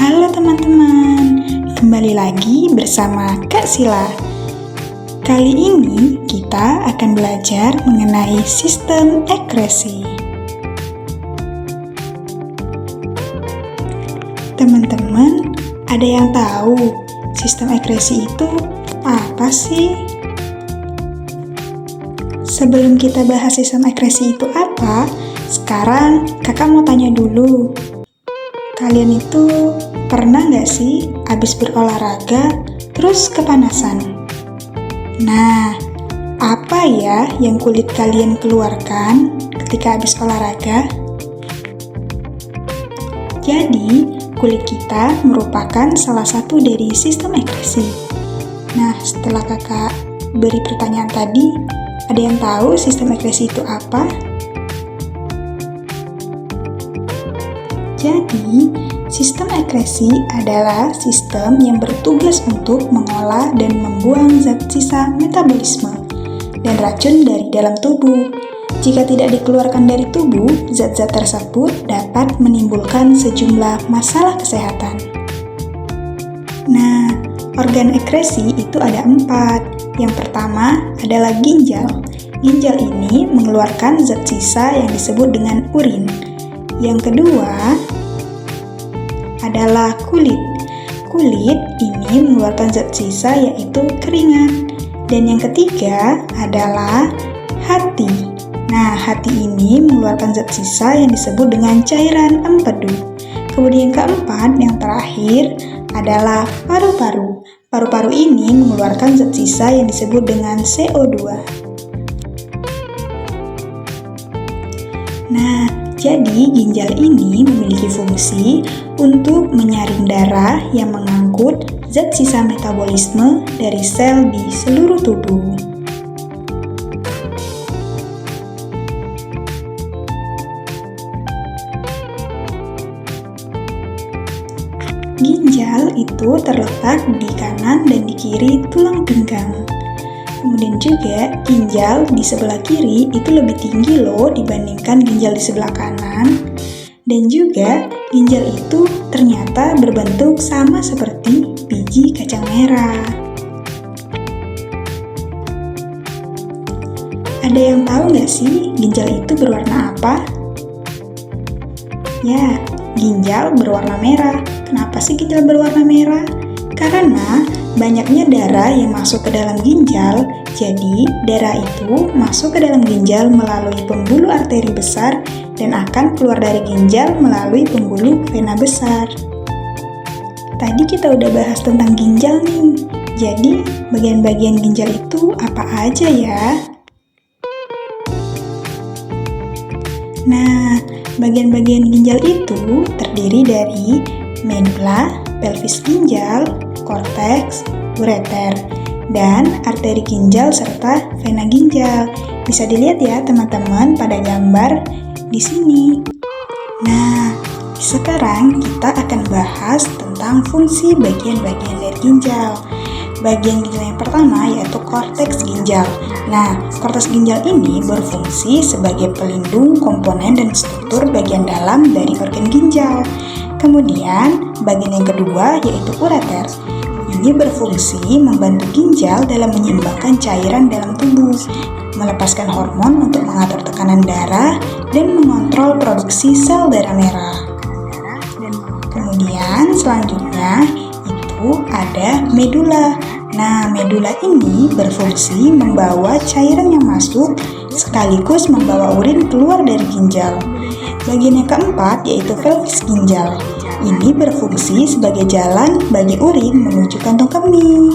Halo teman-teman, kembali lagi bersama Kak Sila. Kali ini kita akan belajar mengenai sistem ekresi. Teman-teman, ada yang tahu sistem ekresi itu apa sih? Sebelum kita bahas sistem ekresi itu apa, sekarang kakak mau tanya dulu. Kalian itu pernah nggak sih habis berolahraga terus kepanasan? Nah, apa ya yang kulit kalian keluarkan ketika habis olahraga? Jadi, kulit kita merupakan salah satu dari sistem ekresi. Nah, setelah kakak beri pertanyaan tadi, ada yang tahu sistem ekresi itu apa? Jadi, sistem ekresi adalah sistem yang bertugas untuk mengolah dan membuang zat sisa metabolisme dan racun dari dalam tubuh. Jika tidak dikeluarkan dari tubuh, zat-zat tersebut dapat menimbulkan sejumlah masalah kesehatan. Nah, organ ekresi itu ada 4. Yang pertama adalah ginjal. Ginjal ini mengeluarkan zat sisa yang disebut dengan urin. Yang kedua adalah kulit. Kulit ini mengeluarkan zat sisa yaitu keringat. Dan yang ketiga adalah hati. Nah, hati ini mengeluarkan zat sisa yang disebut dengan cairan empedu. Kemudian yang keempat, yang terakhir adalah paru-paru. Paru-paru ini mengeluarkan zat sisa yang disebut dengan CO2. Nah, jadi ginjal ini memiliki fungsi untuk menyaring darah yang mengangkut zat sisa metabolisme dari sel di seluruh tubuh. Ginjal itu terletak di kanan dan di kiri tulang pinggang. Kemudian juga ginjal di sebelah kiri itu lebih tinggi loh dibandingkan ginjal di sebelah kanan. Dan juga ginjal itu ternyata berbentuk sama seperti biji kacang merah. Ada yang tahu nggak sih ginjal itu berwarna apa? Ya, ginjal berwarna merah. Kenapa sih ginjal berwarna merah? Karena banyaknya darah yang masuk ke dalam ginjal, jadi darah itu masuk ke dalam ginjal melalui pembuluh arteri besar dan akan keluar dari ginjal melalui pembuluh vena besar. Tadi kita udah bahas tentang ginjal nih, jadi bagian-bagian ginjal itu apa aja ya? Nah, bagian-bagian ginjal itu terdiri dari medula, pelvis ginjal, korteks, ureter, dan arteri ginjal serta vena ginjal. Bisa dilihat ya teman-teman pada gambar di sini. Nah, sekarang kita akan bahas tentang fungsi bagian-bagian dari ginjal. Bagian ginjal yang pertama yaitu korteks ginjal. Nah, korteks ginjal ini berfungsi sebagai pelindung komponen dan struktur bagian dalam dari organ ginjal. Kemudian, bagian yang kedua yaitu ureter. Ini berfungsi membantu ginjal dalam menyeimbangkan cairan dalam tubuh, melepaskan hormon untuk mengatur tekanan darah, dan mengontrol produksi sel darah merah. Kemudian, selanjutnya itu ada medula. Nah, medula ini berfungsi membawa cairan yang masuk sekaligus membawa urin keluar dari ginjal. Bagian yang keempat yaitu pelvis ginjal. Ini berfungsi sebagai jalan bagi urin menuju kantong kemih.